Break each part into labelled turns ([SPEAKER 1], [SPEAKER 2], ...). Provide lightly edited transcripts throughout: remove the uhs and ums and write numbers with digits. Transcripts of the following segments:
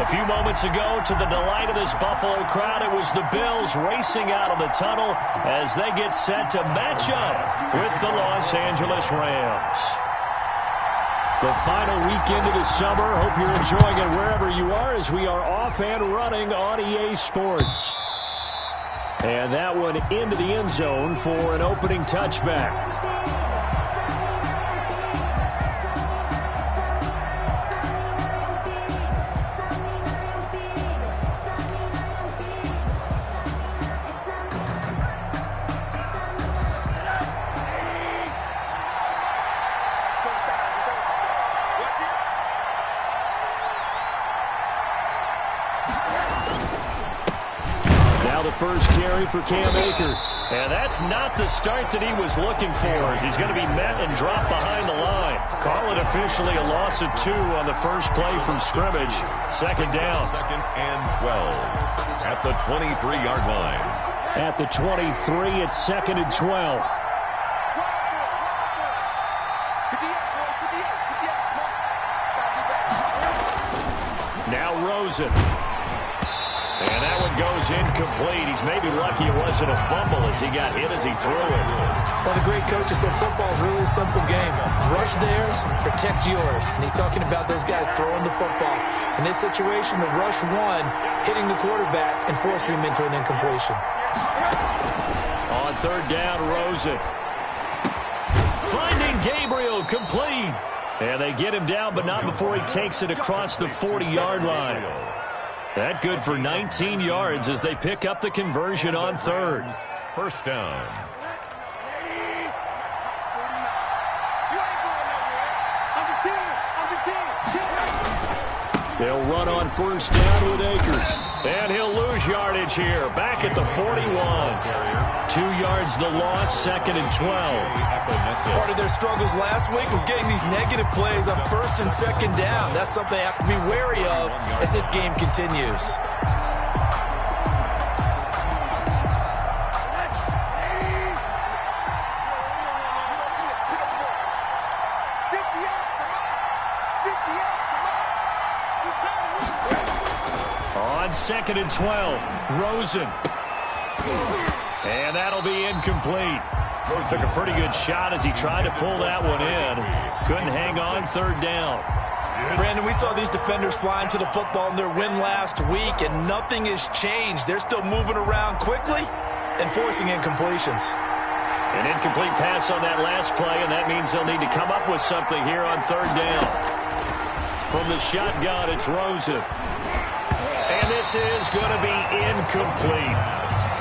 [SPEAKER 1] A few moments ago, to the delight of this Buffalo crowd, it was the Bills racing out of the tunnel as they get set to match up with the Los Angeles Rams. The final weekend of the summer. Hope you're enjoying it wherever you are as we are off and running on EA Sports. And that one into the end zone for an opening touchback. First carry for Cam Akers. And that's not the start that he was looking for, as he's going to be met and dropped behind the line. Call it officially a loss of 2 on the first play from scrimmage. Second down.
[SPEAKER 2] Second and 12 at the 23-yard line.
[SPEAKER 1] At the 23, it's second and 12. Now Rosen. And that one goes incomplete. He's maybe lucky it wasn't a fumble as he got hit as he threw it.
[SPEAKER 3] Well, the great coaches said football is really a simple game. Rush theirs, protect yours. And he's talking about those guys throwing the football. In this situation, the rush one, hitting the quarterback and forcing him into an incompletion.
[SPEAKER 1] On third down, Rosen. Finding Gabriel, complete. And they get him down, but not before he takes it across the 40-yard line. That good for 19 yards as they pick up the conversion on third.
[SPEAKER 2] First down.
[SPEAKER 1] They'll run on first down with Akers. And he'll lose yardage here. Back at the 41. 2 yards the loss, second and 12.
[SPEAKER 3] Part of their struggles last week was getting these negative plays on first and second down. That's something they have to be wary of as this game continues.
[SPEAKER 1] On second and 12, Rosen. And that'll be incomplete. Took a pretty good shot as he tried to pull that one in. Couldn't hang on third down.
[SPEAKER 3] Brandon, we saw these defenders flying to the football in their win last week, and nothing has changed. They're still moving around quickly and forcing incompletions.
[SPEAKER 1] An incomplete pass on that last play, and that means they'll need to come up with something here on third down. From the shotgun, it's Rosen. And this is going to be incomplete.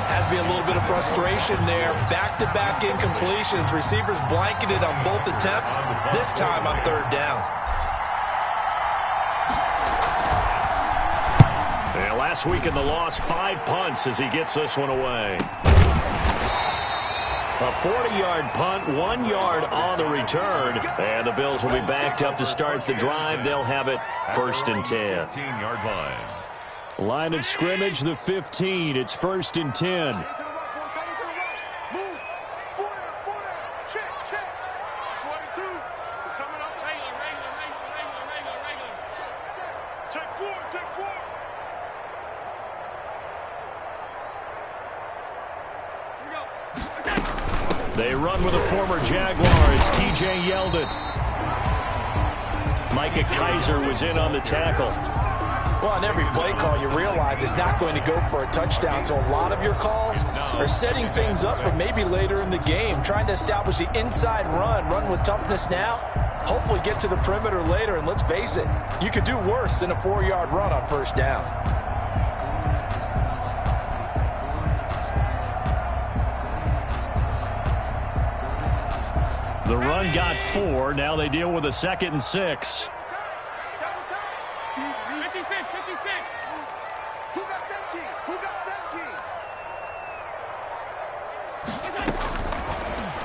[SPEAKER 3] Has to be a little bit of frustration there. Back-to-back incompletions. Receivers blanketed on both attempts, this time on third down.
[SPEAKER 1] And last week in the loss, 5 punts as he gets this one away. A 40-yard punt, 1 yard on the return. And the Bills will be backed up to start the drive. They'll have it first and 10.
[SPEAKER 2] 15-yard line.
[SPEAKER 1] Line of scrimmage, the 15. It's first and 10. They run with a former Jaguar. It's T.J. Yeldon. Micah Kaiser was in on the tackle.
[SPEAKER 3] Well, on every play call, you realize it's not going to go for a touchdown. So a lot of your calls are setting things up for maybe later in the game, trying to establish the inside run with toughness now, hopefully get to the perimeter later. And let's face it, you could do worse than a 4-yard run on first down.
[SPEAKER 1] The run got 4. Now they deal with a second and 6.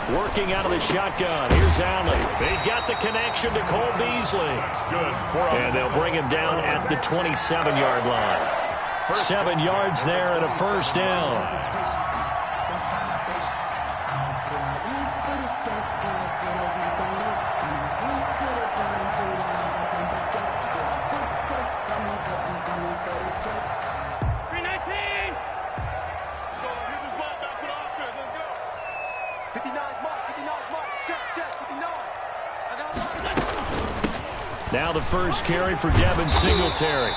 [SPEAKER 1] Working out of the shotgun. Here's Allen. He's got the connection to Cole Beasley. And they'll bring him down at the 27-yard line. 7 yards there and a first down. Now the first carry for Devin Singletary.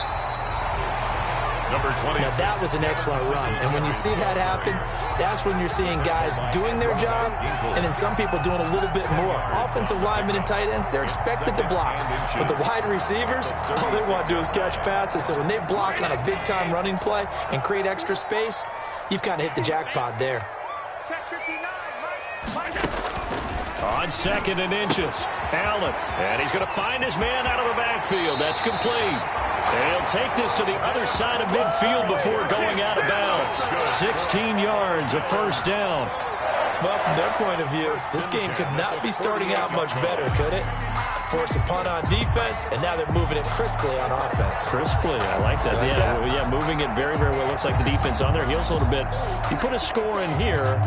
[SPEAKER 2] Number 20.
[SPEAKER 3] Now that was an excellent run. And when you see that happen, that's when you're seeing guys doing their job and then some people doing a little bit more. Offensive linemen and tight ends, they're expected to block. But the wide receivers, all they want to do is catch passes. So when they block on a big-time running play and create extra space, you've kind of hit the jackpot there.
[SPEAKER 1] On 2nd and inches, Allen. And he's going to find his man out of the backfield. That's complete. And he'll take this to the other side of midfield before going out of bounds. 16 yards, a first down.
[SPEAKER 3] Well, from their point of view, this game could not be starting out much better, could it? Force a punt on defense, and now they're moving it crisply on offense.
[SPEAKER 1] Crisply, I like that. Yeah, moving it very, very well. Looks like the defense on their heels a little bit. You put a score in here,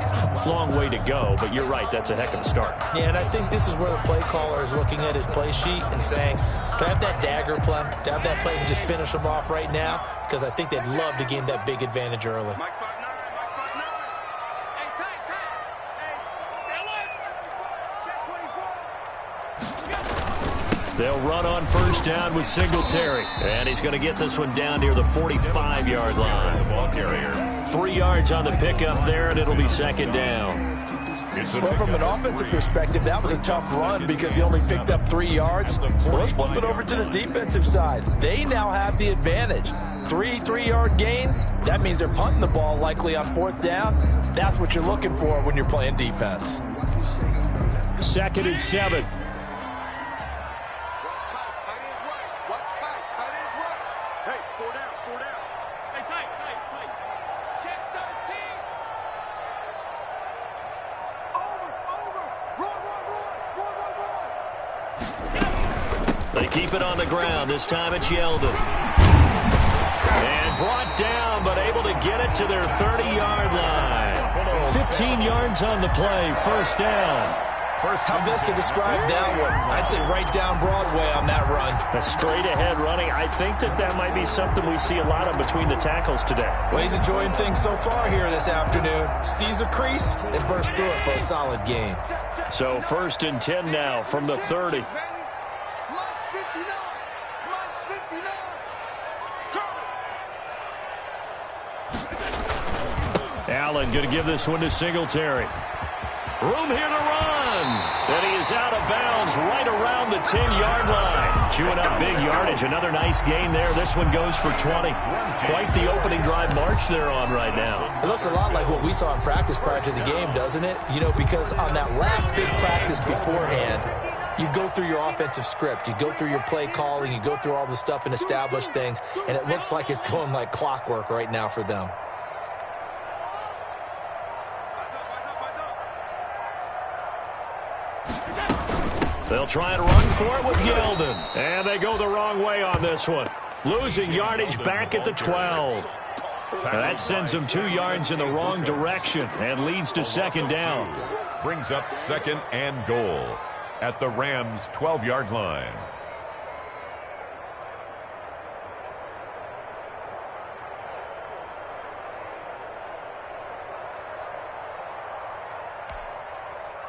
[SPEAKER 1] long way to go, but you're right, that's a heck of a start.
[SPEAKER 3] Yeah, and I think this is where the play caller is looking at his play sheet and saying, to have that dagger play, to have that play and just finish them off right now, because I think they'd love to gain that big advantage early.
[SPEAKER 1] They'll run on first down with Singletary. And he's going to get this one down near the 45-yard line. 3 yards on the pickup there, and it'll be second down.
[SPEAKER 3] Well, from an offensive perspective, that was a tough run because he only picked up 3 yards. Well, let's flip it over to the defensive side. They now have the advantage. 3 3-yard gains. That means they're punting the ball likely on 4th down. That's what you're looking for when you're playing defense.
[SPEAKER 1] 2nd and 7. They keep it on the ground. This time it's Yeldon. And brought down, but able to get it to their 30-yard line. 15 yards on the play, first down.
[SPEAKER 3] How best to describe that one? I'd say right down Broadway on that run.
[SPEAKER 1] A straight-ahead running. I think that might be something we see a lot of between the tackles today.
[SPEAKER 3] Well, he's enjoying things so far here this afternoon. Sees a crease and bursts through it for a solid gain.
[SPEAKER 1] So 1st and 10 now from the 30. Allen going to give this one to Singletary. Room here to run. And he is out of bounds right around the 10-yard line. Chewing up big yardage. Another nice gain there. This one goes for 20. Quite the opening drive march they're on right now.
[SPEAKER 3] It looks a lot like what we saw in practice prior to the game, doesn't it? You know, because on that last big practice beforehand, you go through your offensive script. You go through your play calling. You go through all the stuff and establish things. And it looks like it's going like clockwork right now for them.
[SPEAKER 1] They'll try and run for it with Yeldon. And they go the wrong way on this one. Losing yardage back at the 12. That sends them 2 yards in the wrong direction and leads to second down.
[SPEAKER 2] Brings up 2nd and goal at the Rams' 12-yard line.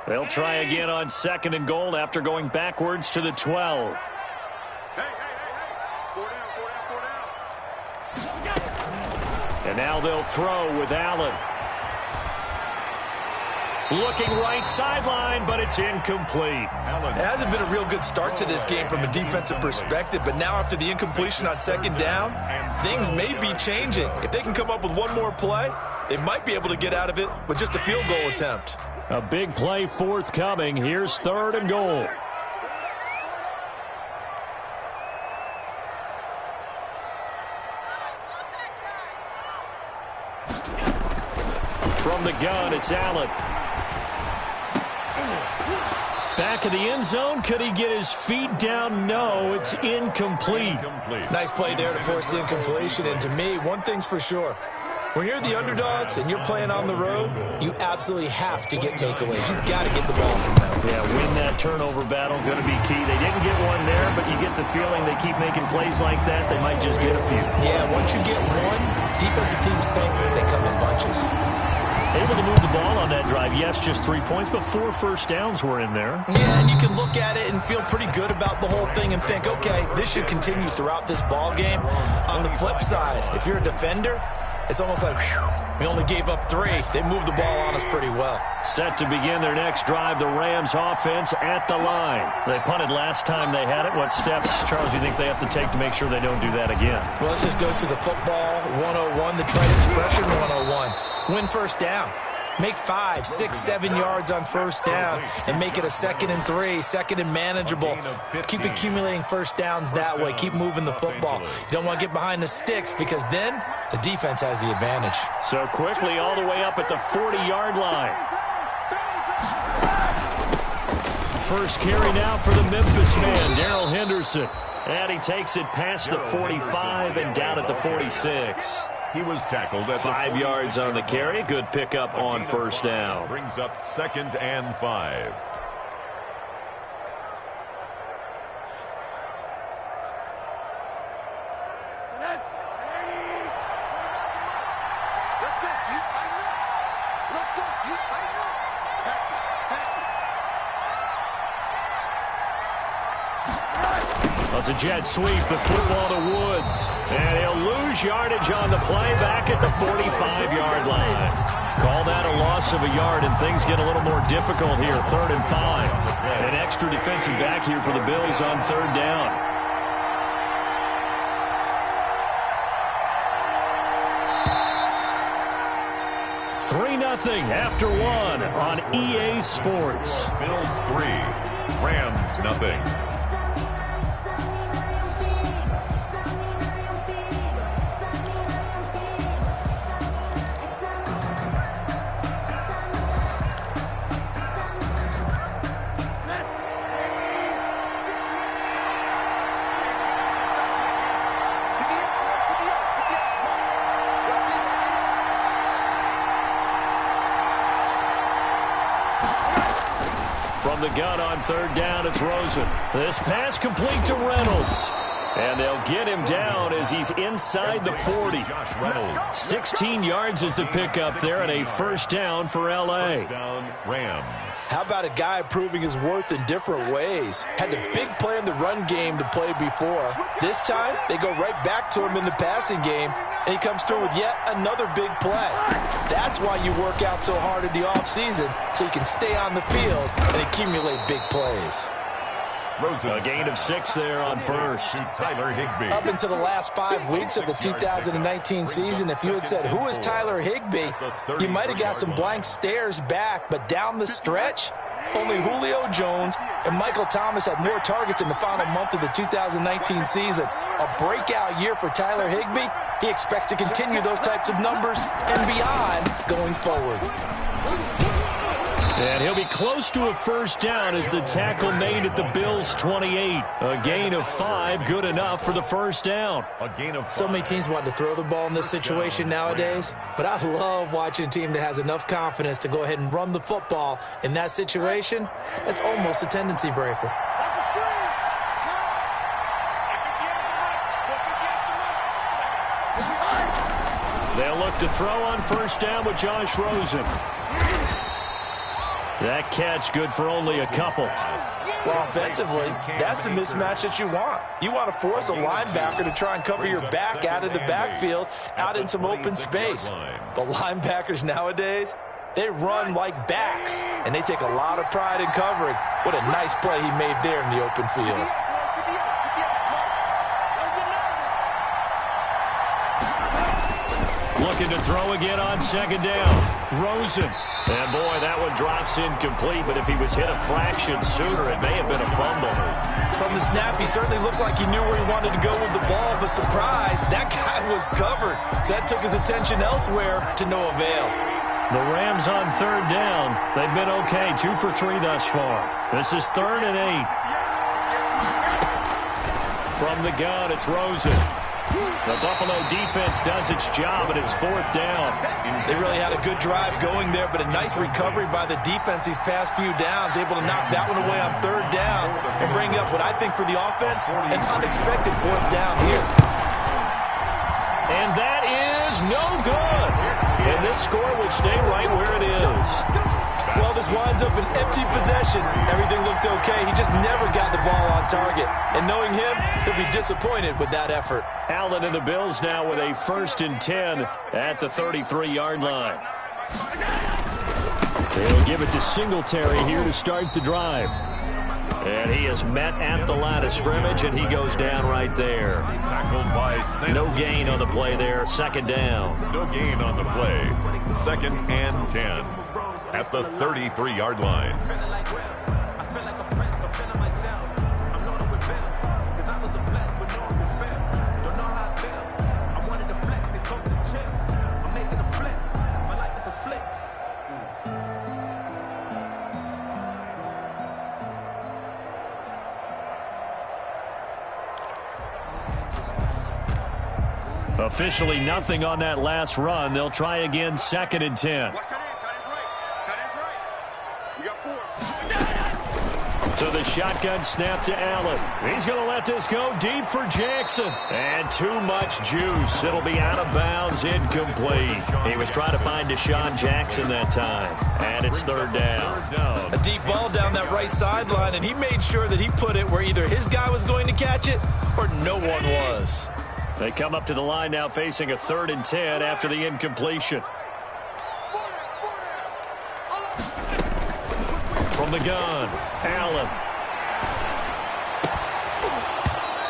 [SPEAKER 1] They'll try again on 2nd and goal after going backwards to the 12. And now they'll throw with Allen. Looking right sideline, but it's incomplete.
[SPEAKER 3] It hasn't been a real good start to this game from a defensive perspective, but now after the incompletion on 2nd down, things may be changing. If they can come up with one more play, they might be able to get out of it with just a field goal attempt.
[SPEAKER 1] A big play forthcoming. Here's 3rd and goal. From the gun, it's Allen. Back of the end zone. Could he get his feet down? No, it's incomplete.
[SPEAKER 3] Nice play there to force the incompletion. And to me, one thing's for sure. When you're the underdogs and you're playing on the road, you absolutely have to get takeaways. You've got to get the ball from them.
[SPEAKER 1] Yeah, win that turnover battle, going to be key. They didn't get one there, but you get the feeling they keep making plays like that, they might just get a few.
[SPEAKER 3] Yeah, once you get one, defensive teams think they come in bunches.
[SPEAKER 1] Able to move the ball on that drive. Yes, just 3 points, but 4 first downs were in there.
[SPEAKER 3] Yeah, and you can look at it and feel pretty good about the whole thing and think, okay, this should continue throughout this ball game. On the flip side, if you're a defender, it's almost like, whew, we only gave up 3. They moved the ball on us pretty well.
[SPEAKER 1] Set to begin their next drive, the Rams offense at the line. They punted last time they had it. What steps, Charles, do you think they have to take to make sure they don't do that again?
[SPEAKER 3] Well, let's just go to the football 101, the trade expression 101. Win first down. Make 5, 6, 7 yards on first down and make it a 2nd and 3, 2nd and manageable. Keep accumulating first downs that way. Keep moving the football. You don't want to get behind the sticks because then the defense has the advantage.
[SPEAKER 1] So quickly all the way up at the 40-yard line. First carry now for the Memphis man, Darrell Henderson. And he takes it past the 45 and down at the 46.
[SPEAKER 2] He was tackled at
[SPEAKER 1] 5 yards on the carry. Good pickup on first down.
[SPEAKER 2] Brings up 2nd and 5.
[SPEAKER 1] It's a jet sweep, the football to Woods. And he'll lose yardage on the play back at the 45-yard line. Call that a loss of a yard, and things get a little more difficult here. 3rd and 5. An extra defensive back here for the Bills on 3rd down. Nothing after 1 on EA Sports.
[SPEAKER 2] Bills 3, Rams nothing.
[SPEAKER 1] From the gun on 3rd down, it's Rosen. This pass complete to Reynolds. And they'll get him down as he's inside the 40. 16 yards is the pickup there and a first down for L.A.
[SPEAKER 2] Rams.
[SPEAKER 3] How about a guy proving his worth in different ways? Had the big play in the run game to play before. This time, they go right back to him in the passing game, and he comes through with yet another big play. That's why you work out so hard in the offseason, so you can stay on the field and accumulate big plays.
[SPEAKER 2] Rosen.
[SPEAKER 1] A gain of 6 there on first.
[SPEAKER 2] Tyler Higbee.
[SPEAKER 3] Up into the last 5 weeks of the 2019 season, if you had said, who is Tyler Higbee, you might have got some blank stares back, but down the stretch, only Julio Jones and Michael Thomas had more targets in the final month of the 2019 season. A breakout year for Tyler Higbee. He expects to continue those types of numbers and beyond going forward.
[SPEAKER 1] And he'll be close to a first down as the tackle made at the Bills' 28. A gain of 5, good enough for the first down.
[SPEAKER 2] A gain of 5.
[SPEAKER 3] So many teams want to throw the ball in this situation nowadays, but I love watching a team that has enough confidence to go ahead and run the football. In that situation, that's almost a tendency breaker.
[SPEAKER 1] They'll look to throw on first down with Josh Rosen. That catch good for only a couple.
[SPEAKER 3] Well, offensively, that's the mismatch that you want. You want to force a linebacker to try and cover your back out of the backfield, out in some open space. The linebackers nowadays, they run like backs, and they take a lot of pride in covering. What a nice play he made there in the open field.
[SPEAKER 1] Looking to throw again on second down. Rosen. And, boy, that one drops incomplete, but if he was hit a fraction sooner, it may have been a fumble.
[SPEAKER 3] From the snap, he certainly looked like he knew where he wanted to go with the ball, but surprise, that guy was covered. So that took his attention elsewhere to no avail.
[SPEAKER 1] The Rams on third down. They've been okay, 2 for 3 thus far. This is 3rd and 8. From the gun, it's Rosen. The Buffalo defense does its job, and it's 4th down.
[SPEAKER 3] They really had a good drive going there, but a nice recovery by the defense these past few downs, able to knock that one away on 3rd down and bring up what I think for the offense, an unexpected 4th down here.
[SPEAKER 1] And that is no good. And this score will stay right where it is.
[SPEAKER 3] Well, this winds up an empty possession. Everything looked okay. He just never got the ball on target. And knowing him, he'll be disappointed with that effort.
[SPEAKER 1] Allen and the Bills now with a 1st and 10 at the 33-yard line. They'll give it to Singletary here to start the drive. And he is met at the line of scrimmage, and he goes down right there.
[SPEAKER 2] Tackled by Sampson.
[SPEAKER 1] No gain on the play there. 2nd down.
[SPEAKER 2] No gain on the play. 2nd and 10 at the 33-yard line.
[SPEAKER 1] Officially nothing on that last run. They'll try again, 2nd and 10. So the shotgun snap to Allen. He's going to let this go deep for Jackson. And too much juice. It'll be out of bounds, incomplete. He was trying to find Deshaun Jackson that time. And it's 3rd down.
[SPEAKER 3] A deep ball down that right sideline, and he made sure that he put it where either his guy was going to catch it or no one was.
[SPEAKER 1] They come up to the line now facing a 3rd and 10 after the incompletion. From the gun, Allen.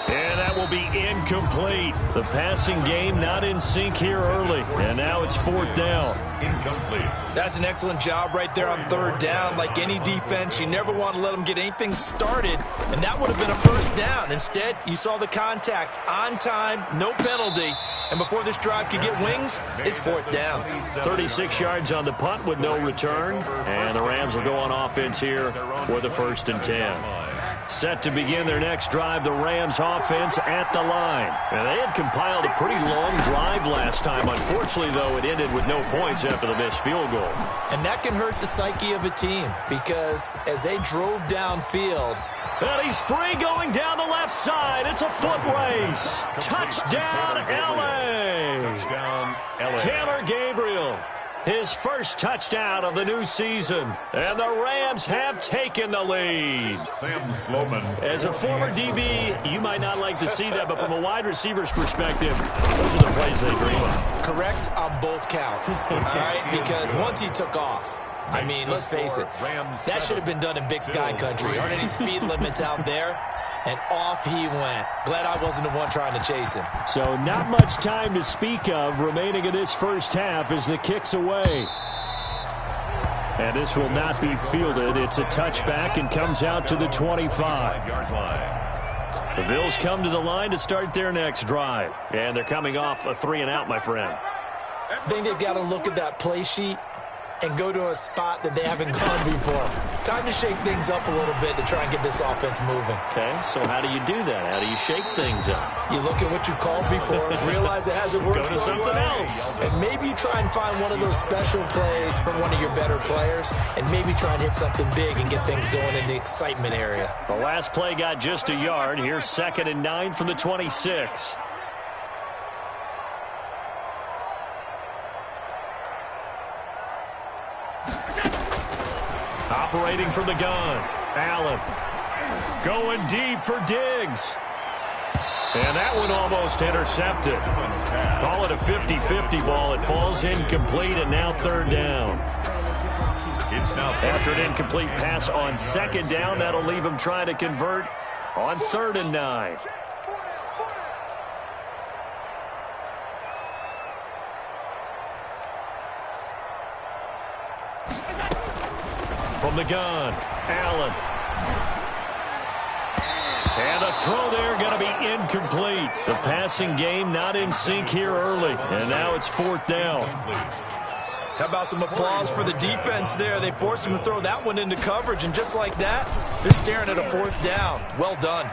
[SPEAKER 1] And that will be incomplete. The passing game not in sync here early. And now it's 4th down.
[SPEAKER 2] Incomplete.
[SPEAKER 3] That's an excellent job right there on 3rd down. Like any defense, you never want to let them get anything started, and that would have been a 1st down. Instead, you saw the contact on time, no penalty, and before this drive could get wings, it's 4th down.
[SPEAKER 1] 36 yards on the punt with no return, and the Rams will go on offense here with a 1st and 10. Set to begin their next drive, the Rams offense at the line. And they had compiled a pretty long drive last time. Unfortunately, though, it ended with no points after the missed field goal.
[SPEAKER 3] And that can hurt the psyche of a team because as they drove downfield,
[SPEAKER 1] and he's free going down the left side. It's a foot race. Touchdown, L.A.
[SPEAKER 2] Touchdown, L.A.
[SPEAKER 1] Taylor Gabriel. His first touchdown of the new season. And the Rams have taken the lead.
[SPEAKER 2] Sam Sloman.
[SPEAKER 1] As a former DB, you might not like to see that, but from a wide receiver's perspective, those are the plays they dream of.
[SPEAKER 3] Correct on both counts. All right, because once he took off, I mean, let's face it, that should have been done in Big Sky country. Aren't any speed limits out there? And off he went. Glad I wasn't the one trying to chase him.
[SPEAKER 1] So not much time to speak of remaining in this first half as the kick's away. And this will not be fielded. It's a touchback and comes out to the 25-yard line. The Bills come to the line to start their next drive. And they're coming off a 3-and-out, my friend.
[SPEAKER 3] I think they've got to look at that play sheet and go to a spot that they haven't gone before. Time to shake things up a little bit to try and get this offense moving.
[SPEAKER 1] Okay, so how do you do that? How do you shake things up?
[SPEAKER 3] You look at what you've called before, realize it hasn't worked so
[SPEAKER 1] something
[SPEAKER 3] well.
[SPEAKER 1] else.
[SPEAKER 3] And maybe you try and find one of those special plays from one of your better players, and maybe try and hit something big and get things going in the excitement area.
[SPEAKER 1] The last play got just a yard. Here's 2nd and 9 from the 26. Operating from the gun, Allen. Going deep for Diggs. And that one almost intercepted. Call it a 50-50 ball. It falls incomplete, and now 3rd down. After an incomplete pass on 2nd down, that'll leave him trying to convert on 3rd and 9. From the gun, Allen. And a throw there going to be incomplete. The passing game not in sync here early. And now it's 4th down.
[SPEAKER 3] How about some applause for the defense there? They forced him to throw that one into coverage, and just like that, they're staring at a 4th down. Well done.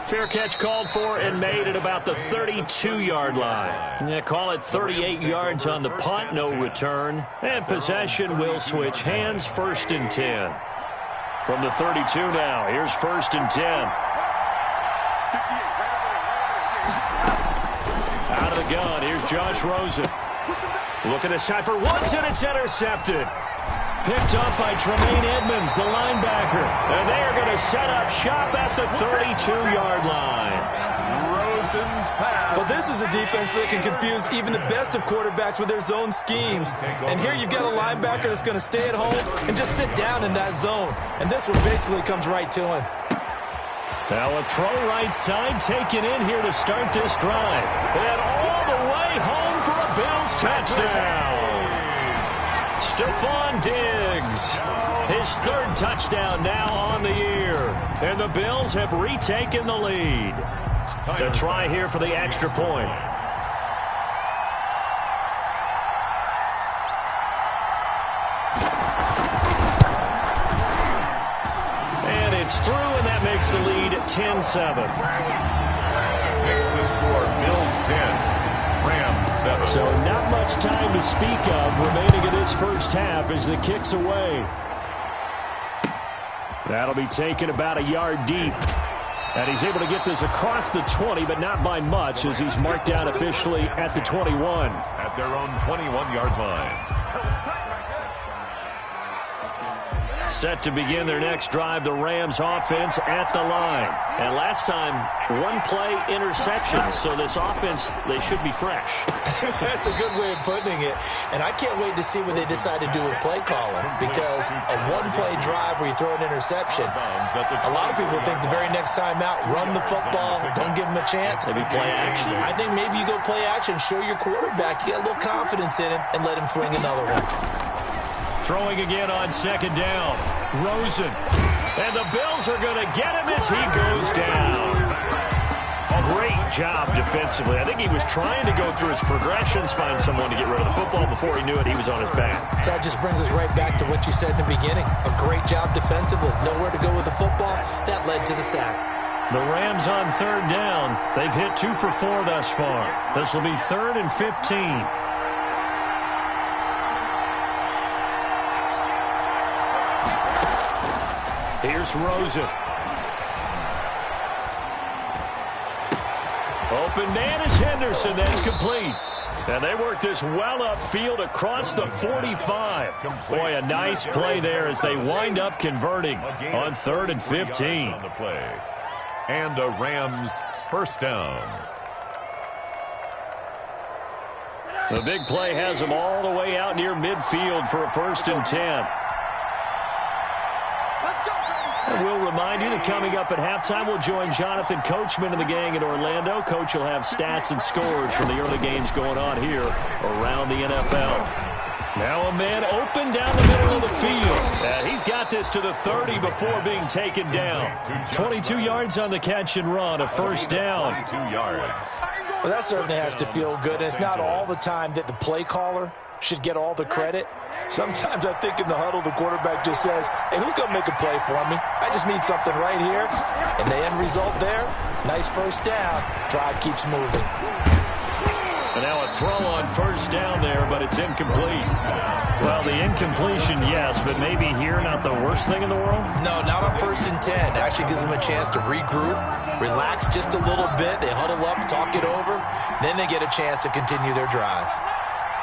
[SPEAKER 1] Fair catch called for and made at about the 32-yard line. Yeah, call it 38 yards on the punt, no return. And possession will switch hands, 1st and 10. From the 32 now, here's 1st and 10. Out of the gun, here's Josh Rosen. Looking this time for Woods, and it's intercepted. Picked up by Tremaine Edmonds, the linebacker. And they are going to set up shop at the 32-yard line.
[SPEAKER 2] Rosen's pass.
[SPEAKER 3] Well, this is a defense that can confuse even the best of quarterbacks with their zone schemes. And here you've got a linebacker that's going to stay at home and just sit down in that zone. And this one basically comes right to him.
[SPEAKER 1] Now a throw right side taken in here to start this drive. And all the way home for a Bills touchdown. Stephon Diggs, his third touchdown now on the year. And the Bills have retaken the lead. To try here for the extra point. And it's through, and that makes the lead 10-7.
[SPEAKER 2] Makes the score Bills 10, Rams 7.
[SPEAKER 1] So not much time to speak of remaining in this first half as the kick's away. That'll be taken about a yard deep. And he's able to get this across the 20, but not by much, as he's marked down officially at the 21.
[SPEAKER 2] At their own 21-yard line.
[SPEAKER 1] Set to begin their next drive, the Rams offense at the line. And last time, one-play interception, so this offense, they should be fresh.
[SPEAKER 3] That's a good way of putting it. And I can't wait to see what they decide to do with play calling, because a one-play drive where you throw an interception, a lot of people think the very next time out, run the football, don't give them a chance.
[SPEAKER 1] Maybe play action.
[SPEAKER 3] I think maybe you go play action, show your quarterback, you get a little confidence in him, and let him fling another one.
[SPEAKER 1] Throwing again on second down. Rosen. And the Bills are going to get him as he goes down. Great job defensively. I think he was trying to go through his progressions, find someone to get rid of the football. Before he knew it, he was on his back.
[SPEAKER 3] That just brings us right back to what you said in the beginning. A great job defensively. Nowhere to go with the football. That led to the sack.
[SPEAKER 1] The Rams on third down. They've hit 2 for 4 thus far. This will be 3rd and 15. Here's Rosen. Open man is Henderson. That's complete. And they work this well upfield across the 45. Boy, a nice play there as they wind up converting on 3rd and 15.
[SPEAKER 2] On the play. And a Rams first down.
[SPEAKER 1] The big play has them all the way out near midfield for a 1st and 10. And we'll remind you that coming up at halftime, we'll join Jonathan Coachman and the gang in Orlando. Coach will have stats and scores from the early games going on here around the NFL. Now a man open down the middle of the field. And he's got this to the 30 before being taken down. 22 yards on the catch and run, a 1st down.
[SPEAKER 2] 22 yards.
[SPEAKER 3] Well, that certainly has to feel good. And it's not all the time that the play caller should get all the credit. Sometimes I think in the huddle, the quarterback just says, hey, who's going to make a play for me? I just need something right here. And the end result there, nice 1st down. Drive keeps moving.
[SPEAKER 1] And now a throw on 1st down there, but it's incomplete. Well, the incompletion, yes, but maybe here not the worst thing in the world?
[SPEAKER 3] No, not on 1st and 10. It actually gives them a chance to regroup, relax just a little bit. They huddle up, talk it over. Then they get a chance to continue their drive.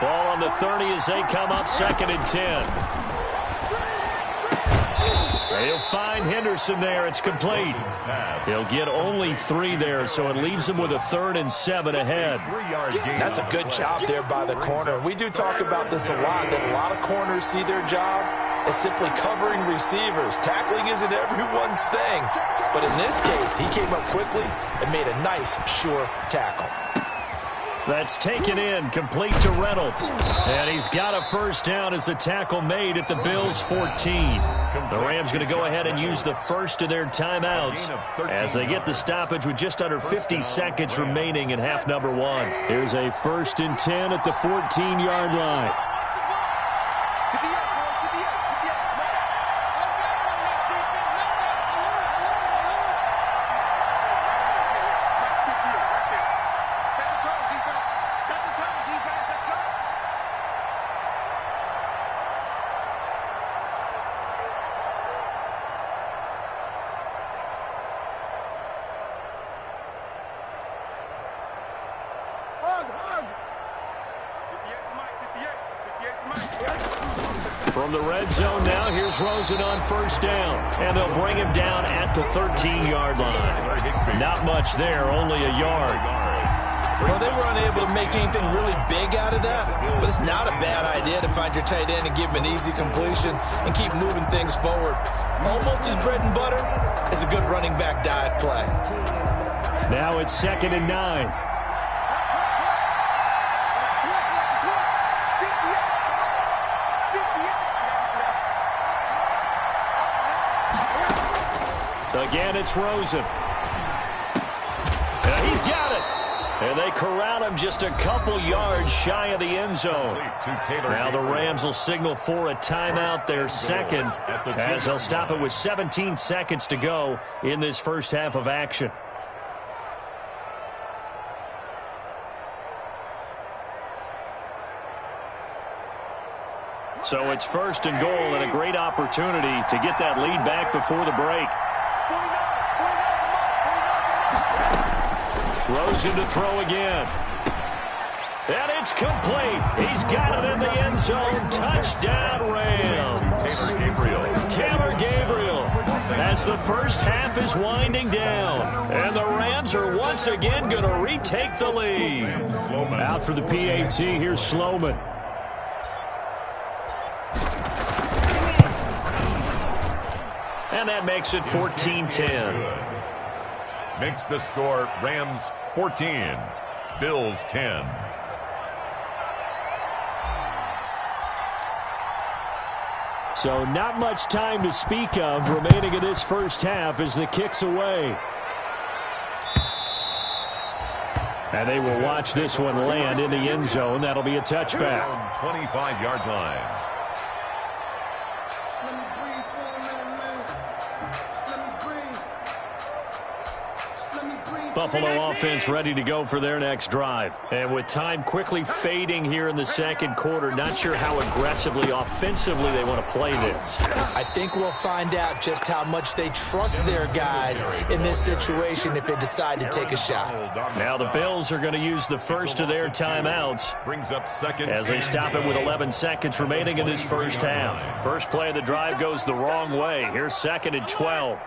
[SPEAKER 1] Ball on the 30 as they come up 2nd and 10. He'll find Henderson there. It's complete. He'll get only 3 there, so it leaves him with a 3rd and 7 ahead.
[SPEAKER 3] That's a good job there by the corner. We do talk about this a lot, that a lot of corners see their job as simply covering receivers. Tackling isn't everyone's thing. But in this case, he came up quickly and made a nice, sure tackle.
[SPEAKER 1] That's taken in, complete to Reynolds. And he's got a 1st down as the tackle made at the Bills' 14. The Rams going to go ahead and use the first of their timeouts as they get the stoppage with just under 50 seconds remaining in half number 1. Here's a 1st and 10 at the 14-yard line. From the red zone now, here's Rosen on first down. And they'll bring him down at the 13-yard line. Not much there, only a yard.
[SPEAKER 3] Well, they were unable to make anything really big out of that, but it's not a bad idea to find your tight end and give him an easy completion and keep moving things forward. Almost his bread and butter is a good running back dive play.
[SPEAKER 1] Now it's 2nd and 9. Again, it's Rosen. And he's got it. And they corral him just a couple yards shy of the end zone. Now the Rams will signal for a timeout, their second, as they'll stop it with 17 seconds to go in this first half of action. So it's 1st and goal and a great opportunity to get that lead back before the break. Rosen to throw again. And it's complete. He's got it in the end zone. Touchdown, Rams. Taylor Gabriel as the first half is winding down. And the Rams are once again going to retake the lead. Out for the PAT, here's Sloman. And that makes it 14-10.
[SPEAKER 2] Makes the score Rams 14, Bills 10.
[SPEAKER 1] So not much time to speak of remaining in this first half as the kick's away. And they will watch this one land in the end zone. That'll be a touchback.
[SPEAKER 2] 25-yard line.
[SPEAKER 1] Buffalo offense ready to go for their next drive. And with time quickly fading here in the second quarter, not sure how aggressively, offensively they want to play this.
[SPEAKER 3] I think we'll find out just how much they trust their guys in this situation if they decide to take a shot.
[SPEAKER 1] Now the Bills are going to use the first of their timeouts
[SPEAKER 2] Brings up second
[SPEAKER 1] as they stop it with 11 seconds remaining in this first half. First play of the drive goes the wrong way. Here's 2nd and 12.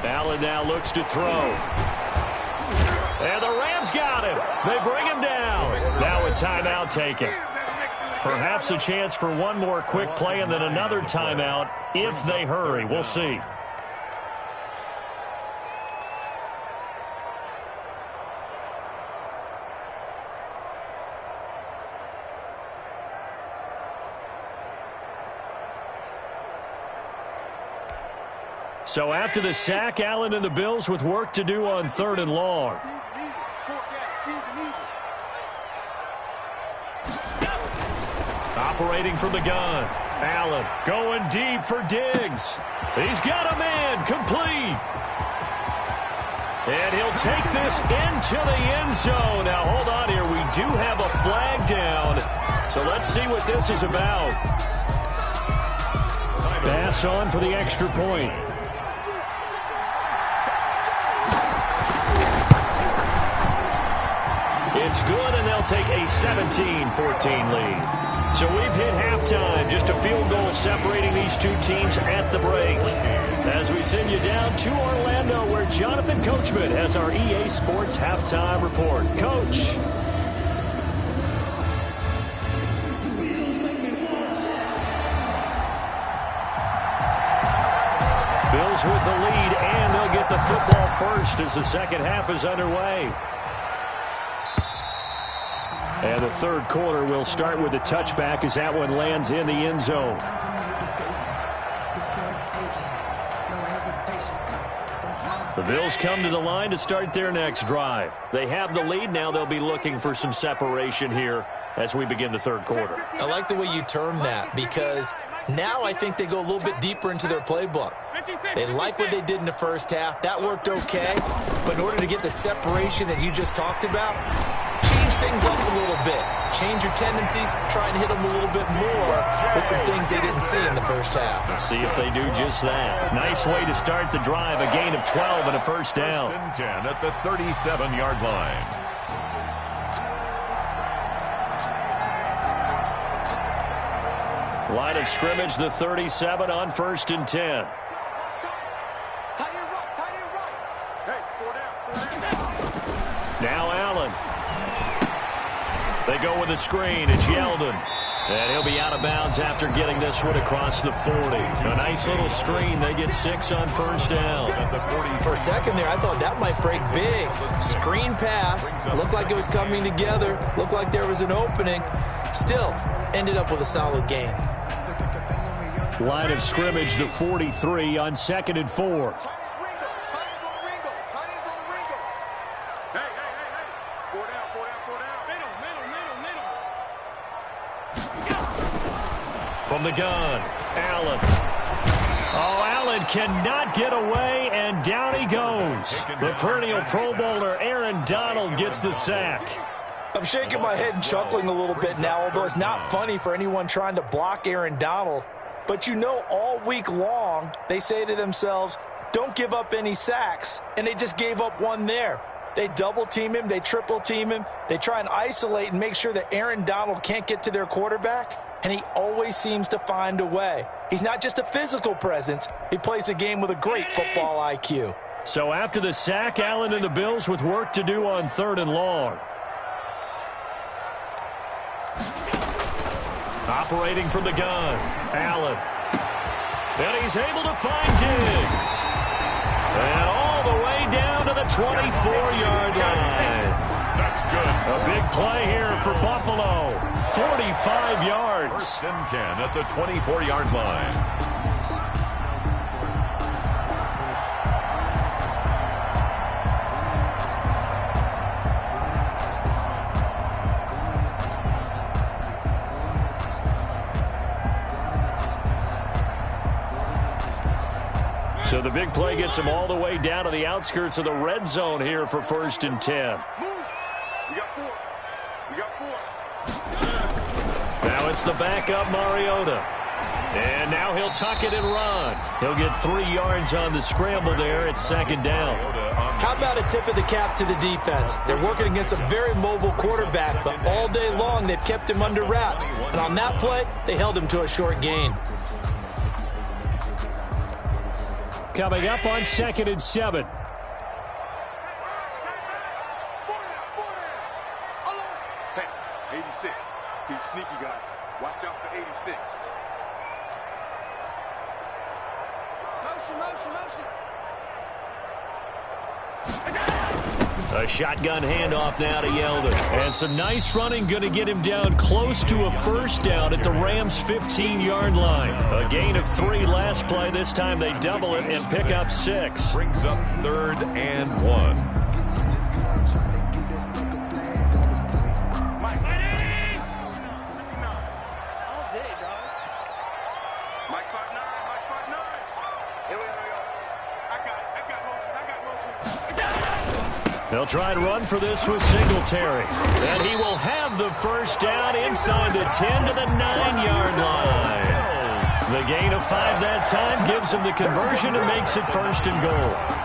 [SPEAKER 1] Allen now looks to throw. And the Rams got him. They bring him down. Now a timeout taken. Perhaps a chance for one more quick play and then another timeout if they hurry. We'll see. So after the sack, Allen and the Bills with work to do on 3rd and long. Operating from the gun. Allen going deep for Diggs. He's got a man complete. And he'll take this into the end zone. Now hold on here. We do have a flag down. So let's see what this is about. Pass on for the extra point. It's good, and they'll take a 17-14 lead. So we've hit halftime, just a field goal separating these two teams at the break. As we send you down to Orlando, where Jonathan Coachman has our EA Sports halftime report. Coach. Bills with the lead, and they'll get the football first as the second half is underway. And the third quarter will start with a touchback as that one lands in the end zone. The Bills come to the line to start their next drive. They have the lead. Now they'll be looking for some separation here as we begin the third quarter.
[SPEAKER 3] I like the way you term that because now I think they go a little bit deeper into their playbook. They like what they did in the first half. That worked okay. But in order to get the separation that you just talked about, change Mix things up a little bit. Change your tendencies. Try and hit them a little bit more with some things they didn't see in the first half.
[SPEAKER 1] Let's see if they do just that. Nice way to start the drive. A gain of 12 and a first down.
[SPEAKER 2] First and 10 at the 37-yard line.
[SPEAKER 1] Line of scrimmage, the 37 on 1st and 10. Now Allen. They go with a screen. It's Yeldon. And he'll be out of bounds after getting this one across the 40. A nice little screen. They get 6 on 1st down.
[SPEAKER 3] For a second there, I thought that might break big. Screen pass. Looked like it was coming together. Looked like there was an opening. Still, ended up with a solid gain.
[SPEAKER 1] Line of scrimmage, the 43 on 2nd and 4. From the gun, Allen. Oh, Allen cannot get away, and down he goes. The perennial Pro Bowler Aaron Donald gets the sack.
[SPEAKER 3] I'm shaking my head and chuckling a little bit now, although it's not funny for anyone trying to block Aaron Donald. But you know, all week long, they say to themselves, don't give up any sacks. And they just gave up one there. They double-team him. They triple-team him. They try and isolate and make sure that Aaron Donald can't get to their quarterback. And he always seems to find a way. He's not just a physical presence. He plays the game with a great football IQ.
[SPEAKER 1] So after the sack, Allen and the Bills with work to do on 3rd and long. Operating from the gun, Allen. And he's able to find Diggs. And all the way down to the 24-yard line.
[SPEAKER 2] That's good.
[SPEAKER 1] A big play here for Buffalo. 45 yards.
[SPEAKER 2] 1st and 10 at the 24-yard line.
[SPEAKER 1] So the big play gets him all the way down to the outskirts of the red zone here for 1st and 10. Now it's the backup Mariota. And now he'll tuck it and run. He'll get 3 yards on the scramble there at 2nd down.
[SPEAKER 3] How about a tip of the cap to the defense? They're working against a very mobile quarterback, but all day long they've kept him under wraps. And on that play, they held him to a short gain.
[SPEAKER 1] Coming up on 2nd and 7.
[SPEAKER 4] Hey, 86. He's sneaky, guys. Watch out for 86. Motion.
[SPEAKER 1] A shotgun handoff now to Yeldon. And some nice running going to get him down close to a 1st down at the Rams' 15-yard line. A gain of 3 last play. This time they double it and pick up 6.
[SPEAKER 2] Brings up 3rd and 1.
[SPEAKER 1] They'll try and run for this with Singletary. And he will have the 1st down inside the 10 to the 9-yard line. The gain of 5 that time gives him the conversion and makes it 1st and goal.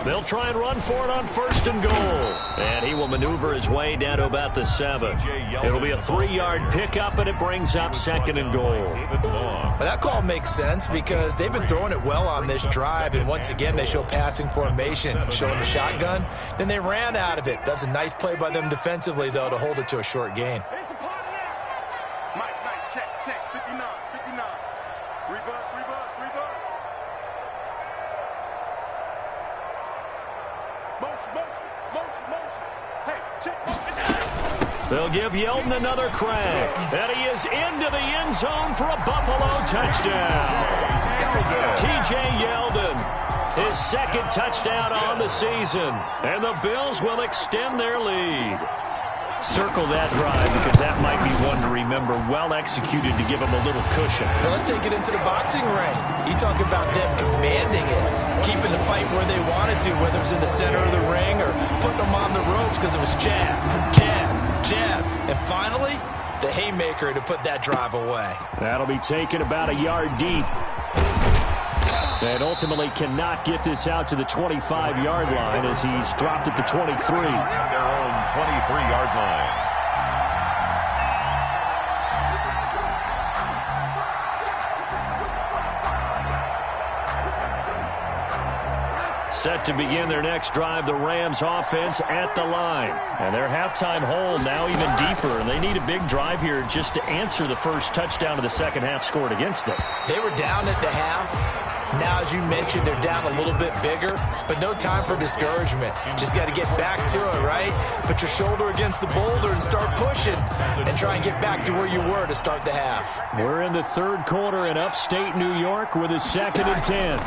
[SPEAKER 1] They'll try and run for it on 1st and goal. And he will maneuver his way down to about the 7. It'll be a 3-yard pickup, and it brings up 2nd and goal.
[SPEAKER 3] Well, that call makes sense because they've been throwing it well on this drive, and once again they show passing formation, showing the shotgun. Then they ran out of it. That's a nice play by them defensively, though, to hold it to a short gain.
[SPEAKER 4] Mike, check. 59. 3 bud. Motion. Hey, check motion.
[SPEAKER 1] They'll give Yeldon another crack. And he is into the end zone for a Buffalo touchdown. T.J. Yeldon his second touchdown on the season. And the Bills will extend their lead. Circle that drive because that might be one to remember. Well executed to give them a little cushion.
[SPEAKER 3] Well, let's take it into the boxing ring. You talk about them commanding it, keeping the fight where they wanted to, whether it was in the center of the ring or putting them on the ropes because it was jab, jab, jab. And finally, the haymaker to put that drive away.
[SPEAKER 1] That'll be taken about a yard deep. And ultimately cannot get this out to the 25-yard line as he's dropped at the 23.
[SPEAKER 2] Their own 23-yard line.
[SPEAKER 1] Set to begin their next drive, the Rams offense at the line. And their halftime hole now even deeper, and they need a big drive here just to answer the first touchdown of the second half scored against them.
[SPEAKER 3] They were down at the half. Now, as you mentioned, they're down a little bit bigger, but no time for discouragement. Just got to get back to it, right? Put your shoulder against the boulder and start pushing and try and get back to where you were to start the half.
[SPEAKER 1] We're in the third quarter in upstate New York with a 2nd and 10.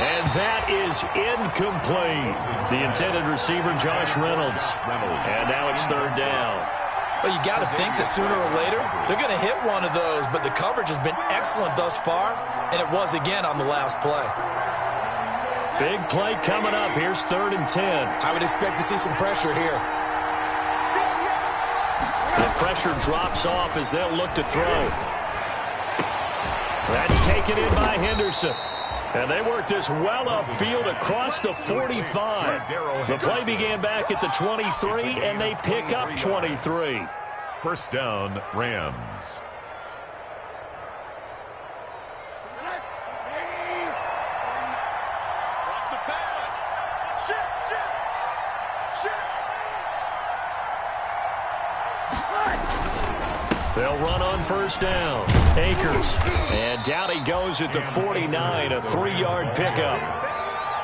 [SPEAKER 1] And that is incomplete. The intended receiver, Josh Reynolds. And now it's third down.
[SPEAKER 3] Well, you got to think that sooner or later they're going to hit one of those, but the coverage has been excellent thus far, and it was again on the last play.
[SPEAKER 1] Big play coming up. Here's 3rd and 10.
[SPEAKER 3] I would expect to see some pressure here.
[SPEAKER 1] The pressure drops off as they'll look to throw. That's taken in by Henderson. And they work this well upfield across the 45. The play began back at the 23, and they pick up 23.
[SPEAKER 2] First down, Rams.
[SPEAKER 4] Cross the pass.
[SPEAKER 1] They'll run on first down. Akers. And down he goes at the 49, a 3-yard pickup.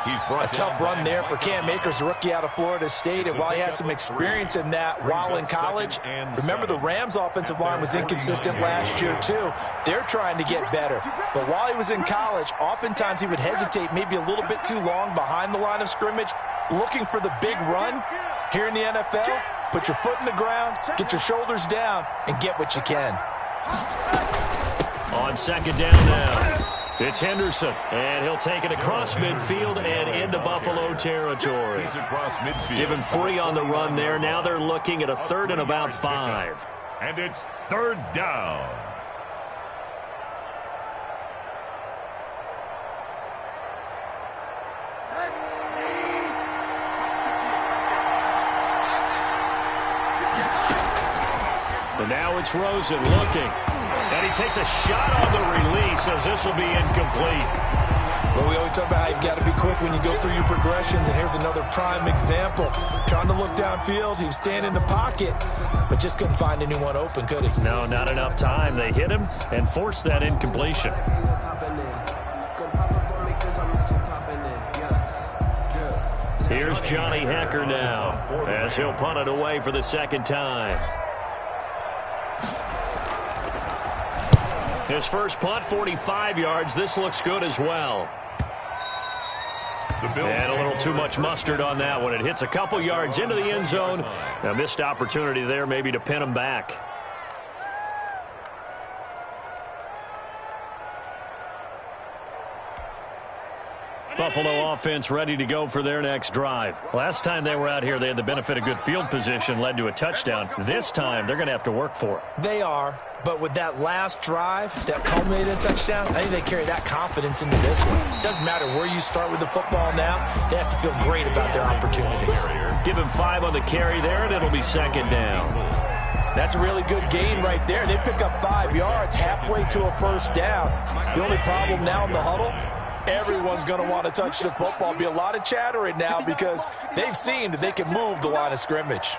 [SPEAKER 3] He's brought a tough run there for Cam Akers, the rookie out of Florida State. And while he had some experience in that while in college, remember the Rams' offensive line was inconsistent last year too. They're trying to get better. But while he was in college, oftentimes he would hesitate maybe a little bit too long behind the line of scrimmage, looking for the big run. Here in the NFL, put your foot in the ground, get your shoulders down, and get what you can.
[SPEAKER 1] On second down now. It's Henderson, and he'll take it across midfield and into Buffalo territory.
[SPEAKER 2] He's across midfield.
[SPEAKER 1] Give him 3 on the run there. Now they're looking at a 3rd and about 5.
[SPEAKER 2] And it's 3rd down.
[SPEAKER 1] And now it's Rosen looking. And he takes a shot on the release as this will be incomplete.
[SPEAKER 3] Well, we always talk about how you've got to be quick when you go through your progressions, and here's another prime example. Trying to look downfield, he was standing in the pocket, but just couldn't find anyone open, could he?
[SPEAKER 1] No, not enough time. They hit him and forced that incompletion. Here's Johnny Hecker now as he'll punt it away for the second time. His first punt, 45 yards. This looks good as well. And a little too much mustard on that one. It hits a couple yards into the end zone. A missed opportunity there maybe to pin him back. Buffalo offense ready to go for their next drive. Last time they were out here, they had the benefit of good field position, led to a touchdown. This time, they're going to have to work for it.
[SPEAKER 3] They are, but with that last drive that culminated in a touchdown, I think they carry that confidence into this one. It doesn't matter where you start with the football now. They have to feel great about their opportunity.
[SPEAKER 1] Give him 5 on the carry there, and it'll be second down.
[SPEAKER 3] That's a really good gain right there. They pick up 5 yards halfway to a first down. The only problem now in the huddle, everyone's going to want to touch the football. Be a lot of chattering now because they've seen that they can move the line of scrimmage.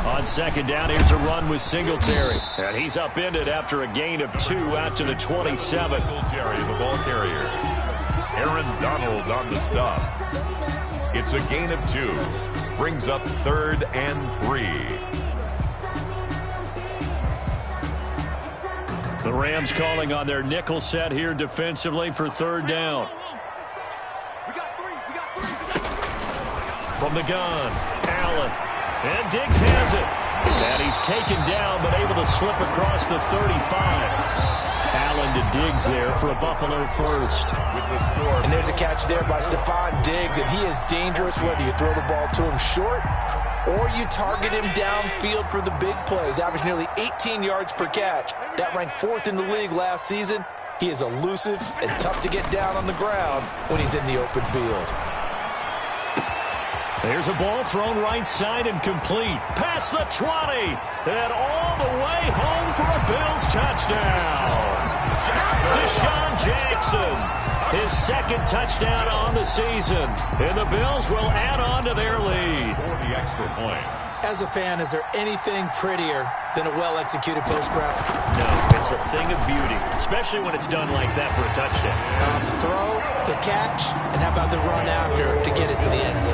[SPEAKER 1] On second down, here's a run with Singletary. And he's upended after a gain of 2 out to the 27.
[SPEAKER 2] Singletary, the ball carrier. Aaron Donald on the stop. It's a gain of 2. brings up 3rd and 3.
[SPEAKER 1] The Rams calling on their nickel set here defensively for 3rd down. From the gun, Allen. And Diggs has it. And he's taken down, but able to slip across the 35. Allen to Diggs there for a Buffalo first.
[SPEAKER 3] And there's a catch there by Stephon Diggs, and he is dangerous whether you throw the ball to him short or you target him downfield for the big plays. Averaged nearly 18 yards per catch. That ranked 4th in the league last season. He is elusive and tough to get down on the ground when he's in the open field.
[SPEAKER 1] There's a ball thrown right side and complete. Past the 20. And all the way home for a Bills touchdown. Deshaun Jackson. His 2nd touchdown on the season. And the Bills will add on to their lead.
[SPEAKER 2] For the extra point.
[SPEAKER 3] As a fan, is there anything prettier than a well-executed post route?
[SPEAKER 1] No, it's a thing of beauty, especially when it's done like that for a touchdown.
[SPEAKER 3] The throw, the catch, and how about the run after to get it to the end zone?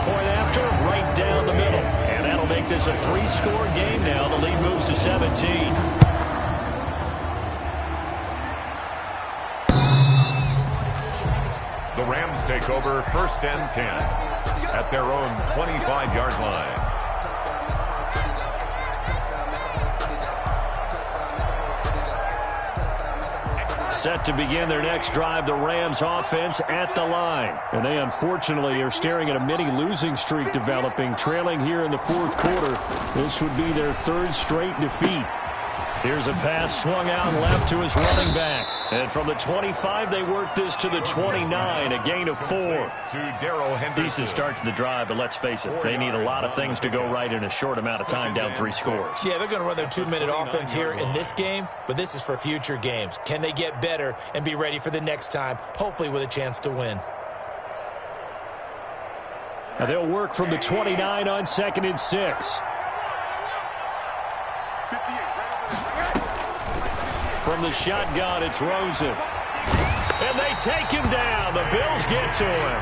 [SPEAKER 1] Point after, right down the middle. And that'll make this a 3-score game now. The lead moves to 17.
[SPEAKER 2] The Rams take over 1st and 10 at their own 25-yard line.
[SPEAKER 1] Set to begin their next drive, the Rams offense at the line. And they unfortunately are staring at a mini losing streak developing, trailing here in the 4th quarter. This would be their 3rd straight defeat. Here's a pass swung out left to his running back. And from the 25, they work this to the 29, a gain of 4. Decent start to the drive, but let's face it, they need a lot of things to go right in a short amount of time, down 3 scores.
[SPEAKER 3] Yeah, they're going to run their 2-minute offense here in this game, but this is for future games. Can they get better and be ready for the next time, hopefully with a chance to win?
[SPEAKER 1] Now they'll work from the 29 on 2nd and 6. From the shotgun, it's Rosen. And they take him down. The Bills get to him.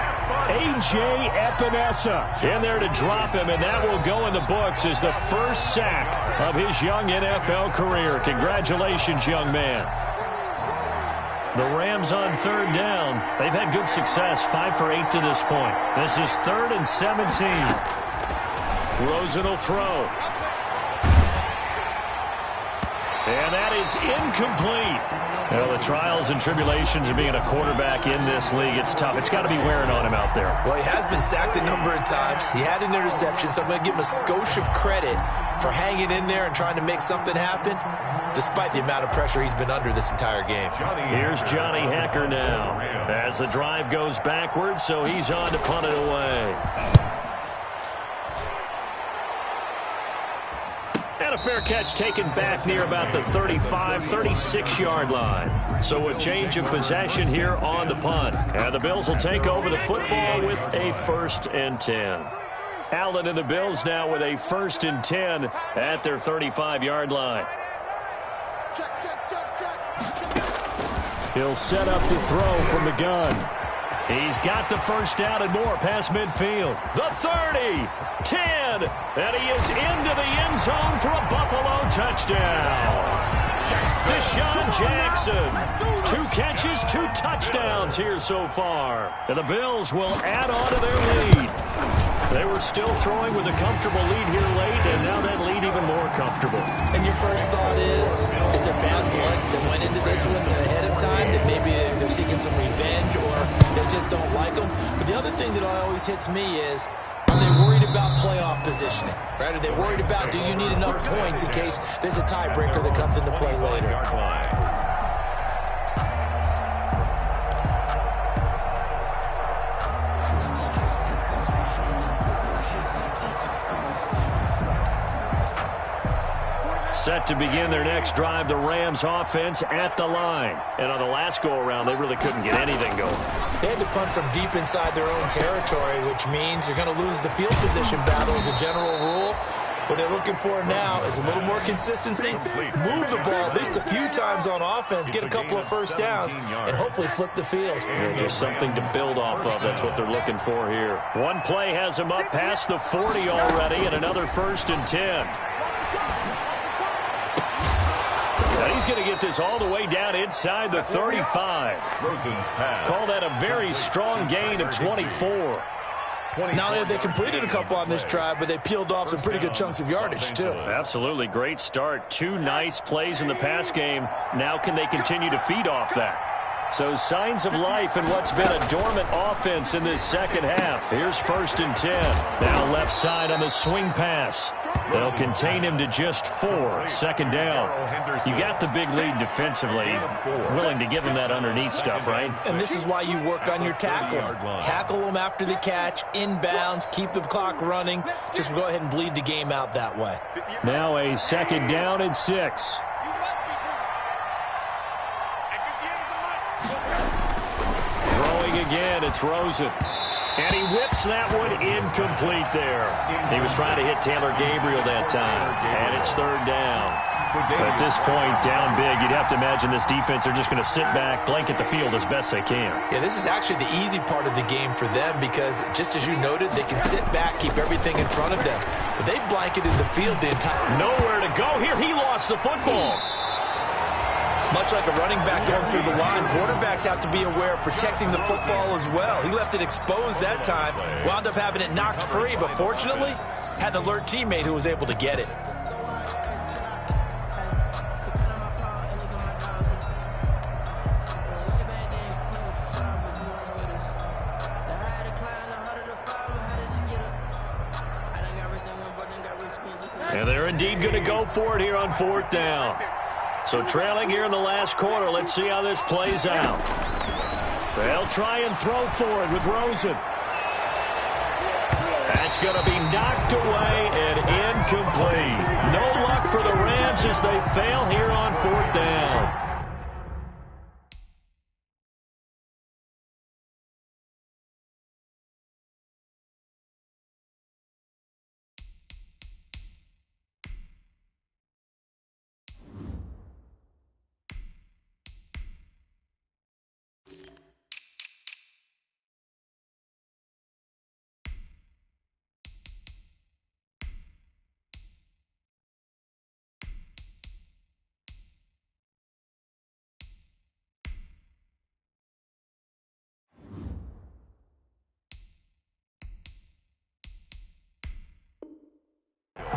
[SPEAKER 1] A.J. Epinesa in there to drop him, and that will go in the books as the first sack of his young NFL career. Congratulations, young man. The Rams on 3rd down. They've had good success, 5 for 8 to this point. This is 3rd and 17. Rosen will throw. And that is incomplete. Well, the trials and tribulations of being a quarterback in this league, it's tough. It's got to be wearing on him out there.
[SPEAKER 3] Well, he has been sacked a number of times. He had an interception, so I'm going to give him a skosh of credit for hanging in there and trying to make something happen, despite the amount of pressure he's been under this entire game.
[SPEAKER 1] Here's Johnny Hecker now as the drive goes backwards, so he's on to punt it away. And a fair catch taken back near about the 35, 36-yard line. So a change of possession here on the punt. And the Bills will take over the football with a 1st and 10. Allen and the Bills now with a 1st and 10 at their 35-yard line. He'll set up to throw from the gun. He's got the first down and more past midfield. The 30, 10, and he is into the end zone for a Buffalo touchdown. Deshaun Jackson, 2 catches, 2 touchdowns here so far. And the Bills will add on to their lead. They were still throwing with a comfortable lead here late, and now that lead even more comfortable.
[SPEAKER 3] And your first thought is there bad blood that went into this one ahead of time, that maybe they're seeking some revenge or they just don't like them? But the other thing that always hits me is, are they worried about playoff positioning? Right? Are they worried about, do you need enough points in case there's a tiebreaker that comes into play later?
[SPEAKER 1] Set to begin their next drive, the Rams offense at the line. And on the last go-around, they really couldn't get anything going.
[SPEAKER 3] They had to punt from deep inside their own territory, which means you're going to lose the field position battle as a general rule. What they're looking for now is a little more consistency, move the ball at least a few times on offense, get a couple of first downs, and hopefully flip the field.
[SPEAKER 1] Yeah, just something to build off of. That's what they're looking for here. One play has him up past the 40 already, and another 1st and 10. Now he's going to get this all the way down inside the 35. Call that a very strong gain of 24.
[SPEAKER 3] Not only have they completed a couple on this drive, but they peeled off some pretty good chunks of yardage, too.
[SPEAKER 1] Absolutely. Great start. 2 nice plays in the pass game. Now can they continue to feed off that? So signs of life in what's been a dormant offense in this second half. Here's 1st and 10. Now left side on the swing pass. They'll contain him to just 4. 2nd down. You got the big lead defensively. Willing to give him that underneath stuff, right?
[SPEAKER 3] And this is why you work on your tackling. Tackle them after the catch, inbounds, keep the clock running. Just go ahead and bleed the game out that way.
[SPEAKER 1] Now a 2nd down and 6. Again, it's Rosen. And he whips that one incomplete there. He was trying to hit Taylor Gabriel that time. And it's 3rd down. At this point, down big, you'd have to imagine this defense are just going to sit back, blanket the field as best they can.
[SPEAKER 3] Yeah, this is actually the easy part of the game for them because, just as you noted, they can sit back, keep everything in front of them. But they blanketed the field the entire...
[SPEAKER 1] Nowhere to go here. He lost the football.
[SPEAKER 3] Much like a running back going through the line, quarterbacks have to be aware of protecting the football as well. He left it exposed that time, wound up having it knocked free, but fortunately, had an alert teammate who was able to get it.
[SPEAKER 1] And they're indeed going to go for it here on 4th down. So trailing here in the last quarter. Let's see how this plays out. They'll try and throw for it with Rosen. That's going to be knocked away and incomplete. No luck for the Rams as they fail here on 4th down.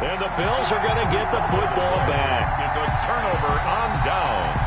[SPEAKER 1] And the Bills are going to get the football back.
[SPEAKER 2] It's a turnover on down.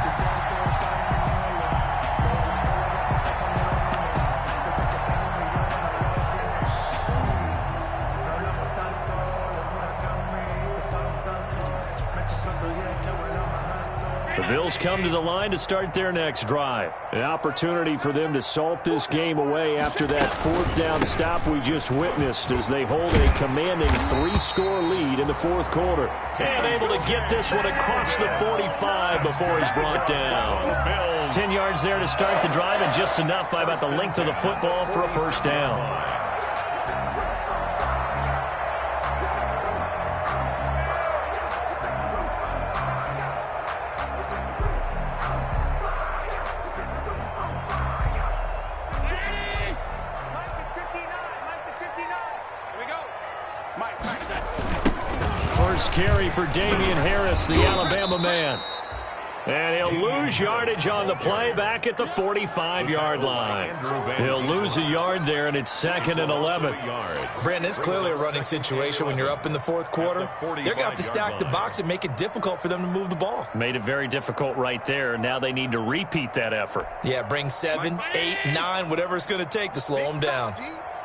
[SPEAKER 1] The Bills come to the line to start their next drive. An opportunity for them to salt this game away after that 4th down stop we just witnessed as they hold a commanding 3-score lead in the 4th quarter. And able to get this one across the 45 before he's brought down. 10 yards there to start the drive and just enough by about the length of the football for a 1st down. Carry for Damian Harris, the Alabama man. And he'll lose yardage on the play back at the 45-yard line. He'll lose a yard there, and it's 2nd and 11.
[SPEAKER 3] Brandon, it's clearly a running situation when you're up in the 4th quarter. They're going to have to stack the box and make it difficult for them to move the ball.
[SPEAKER 1] Made it very difficult right there. Now they need to repeat that effort.
[SPEAKER 3] Yeah, bring 7, 8, 9, whatever it's going to take to slow them down.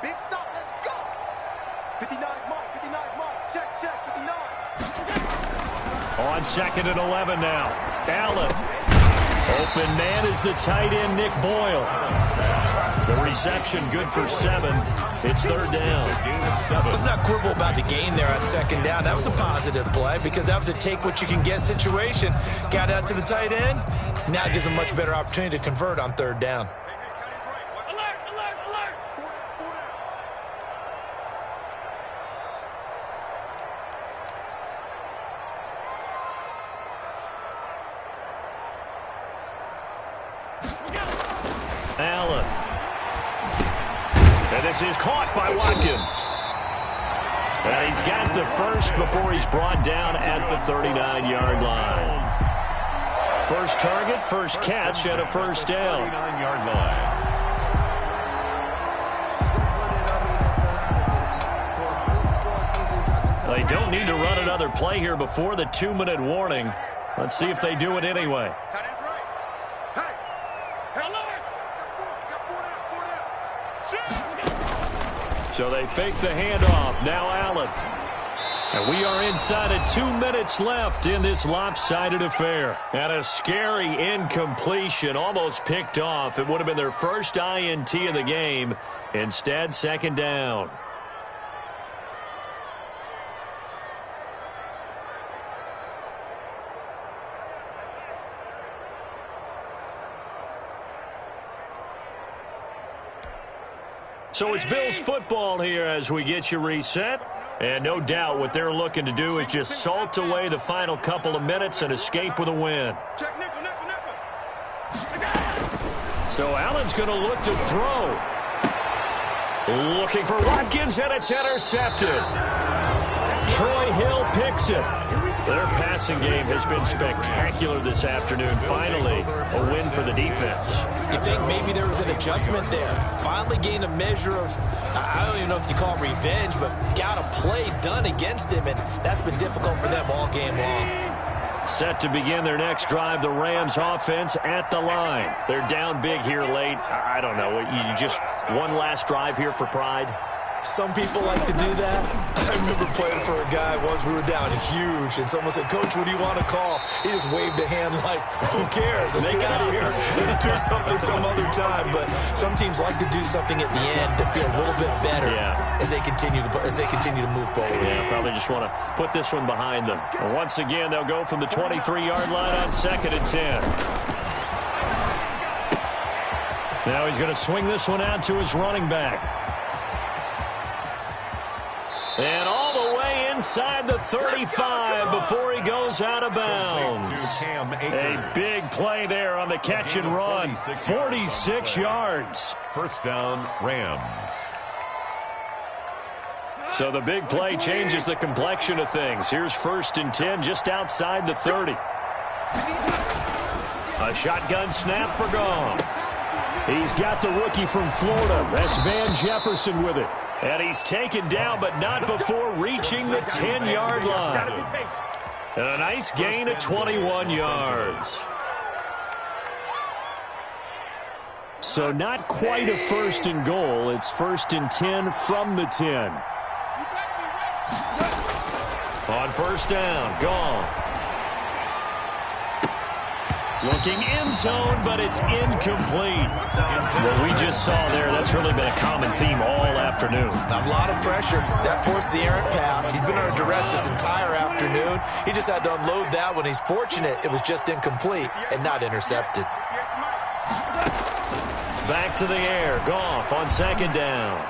[SPEAKER 4] Big stop, let's go. 59 mark, 59 mark. Check, 59.
[SPEAKER 1] On 2nd and 11 now. Allen. Open man is the tight end, Nick Boyle. The reception good for 7. It's 3rd down.
[SPEAKER 3] Let's not quibble about the gain there on 2nd down. That was a positive play because that was a take-what-you-can-get situation. Got out to the tight end. Now it gives them a much better opportunity to convert on 3rd down.
[SPEAKER 1] This is caught by Watkins. And he's got the first before he's brought down at the 39-yard line. First target, first catch, and a first down.
[SPEAKER 2] 39-yard line.
[SPEAKER 1] They don't need to run another play here before the 2-minute warning. Let's see if they do it anyway. So they fake the handoff. Now Allen. And we are inside of 2 minutes left in this lopsided affair. And a scary incompletion, almost picked off. It would have been their first INT of the game. Instead, second down. So it's Bills football here as we get you reset. And no doubt what they're looking to do is just salt away the final couple of minutes and escape with a win. So Allen's going to look to throw. Looking for Watkins, and it's intercepted. Troy Hill picks it. Their passing game has been spectacular this afternoon. Finally, a win for the defense.
[SPEAKER 3] You think maybe there was an adjustment there. Finally gained a measure of, I don't even know if you call it revenge, but got a play done against him, and that's been difficult for them all game long.
[SPEAKER 1] Set to begin their next drive, the Rams offense at the line. They're down big here late. I don't know. You just one last drive here for pride?
[SPEAKER 3] Some people like to do that. I remember playing for a guy once. We were down huge, and someone said, "Coach, what do you want to call?" He just waved a hand like, "Who cares? Let's get out of here and do something some other time." But some teams like to do something at the end to feel a little bit better as they continue to move forward.
[SPEAKER 1] Yeah, probably just want to put this one behind them. And once again, they'll go from the 23-yard line on 2nd and 10. Now he's going to swing this one out to his running back. And all the way inside the 35 before he goes out of bounds. A big play there on the catch and run. 46 yards.
[SPEAKER 2] First down, Rams.
[SPEAKER 1] So the big play changes the complexion of things. Here's 1st and 10 just outside the 30. A shotgun snap for Goff. He's got the rookie from Florida. That's Van Jefferson with it. And he's taken down, but not before reaching the 10-yard line. And a nice gain of 21 yards. So not quite a 1st and goal. It's 1st and 10 from the 10. On 1st down, Goff. Looking end zone, but it's incomplete. What we just saw there, that's really been a common theme all afternoon.
[SPEAKER 3] A lot of pressure. That forced the errant pass. He's been under duress this entire afternoon. He just had to unload that one. He's fortunate it was just incomplete and not intercepted.
[SPEAKER 1] Back to the air. Goff on 2nd down.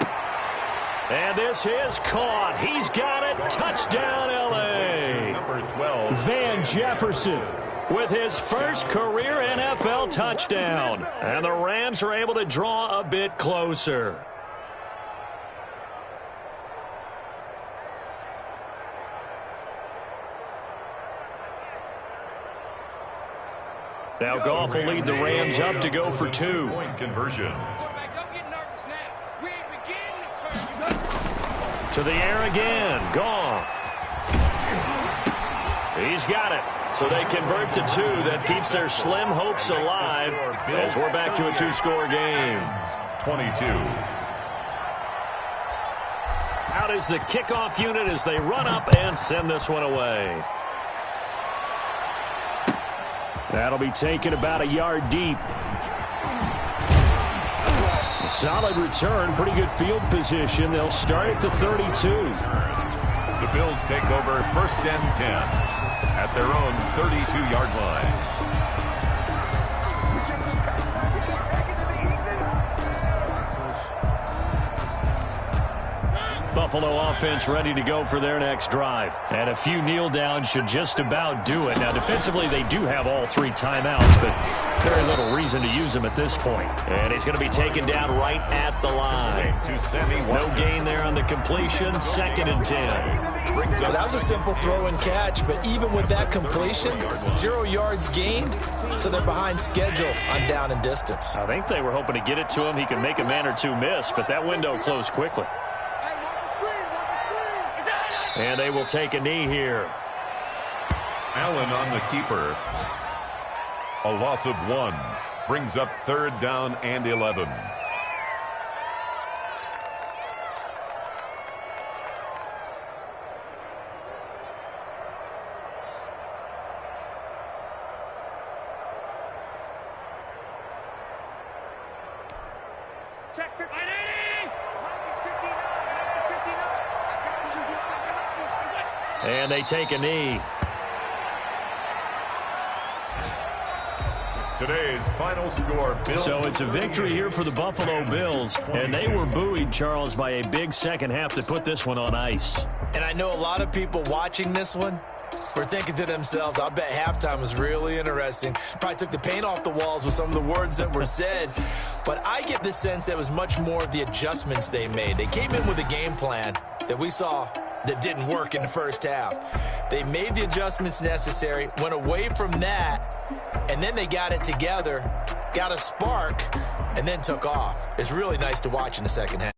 [SPEAKER 1] And this is caught. He's got it. Touchdown, L.A.
[SPEAKER 2] Number 12.
[SPEAKER 1] Van Jefferson with his first career NFL touchdown. And the Rams are able to draw a bit closer. Now Goff will lead the Rams up to go for 2.
[SPEAKER 2] Point conversion.
[SPEAKER 1] To the air again. Goff. He's got it. So they convert to 2. That keeps their slim hopes alive as we're back to a 2-score game.
[SPEAKER 2] 22.
[SPEAKER 1] Out is the kickoff unit as they run up and send this one away. That'll be taken about a yard deep. A solid return, pretty good field position. They'll start at the 32.
[SPEAKER 2] The Bills take over 1st and 10. At their own 32-yard line.
[SPEAKER 1] Buffalo offense ready to go for their next drive. And a few kneel downs should just about do it. Now, defensively, they do have all 3 timeouts, but very little reason to use them at this point. And he's going to be taken down right at the line. No gain there on the completion. 2nd and 10.
[SPEAKER 3] Well, that was a simple throw and catch, but even with that completion, 0 yards gained, so they're behind schedule on down and distance.
[SPEAKER 1] I think they were hoping to get it to him. He could make a man or 2 miss, but that window closed quickly. And they will take a knee here.
[SPEAKER 2] Allen on the keeper. A loss of 1. Brings up 3rd down and 11.
[SPEAKER 4] Check 59.
[SPEAKER 1] And they take a knee.
[SPEAKER 2] Today's final score.
[SPEAKER 1] So it's a victory here for the Buffalo Bills. And they were buoyed, Charles, by a big second half to put this one on ice.
[SPEAKER 3] And I know a lot of people watching this one were thinking to themselves, I bet halftime was really interesting. Probably took the paint off the walls with some of the words that were said. But I get the sense that it was much more of the adjustments they made. They came in with a game plan that we saw that didn't work in the first half. They made the adjustments necessary, went away from that, and then they got it together, got a spark, and then took off. It's really nice to watch in the second half.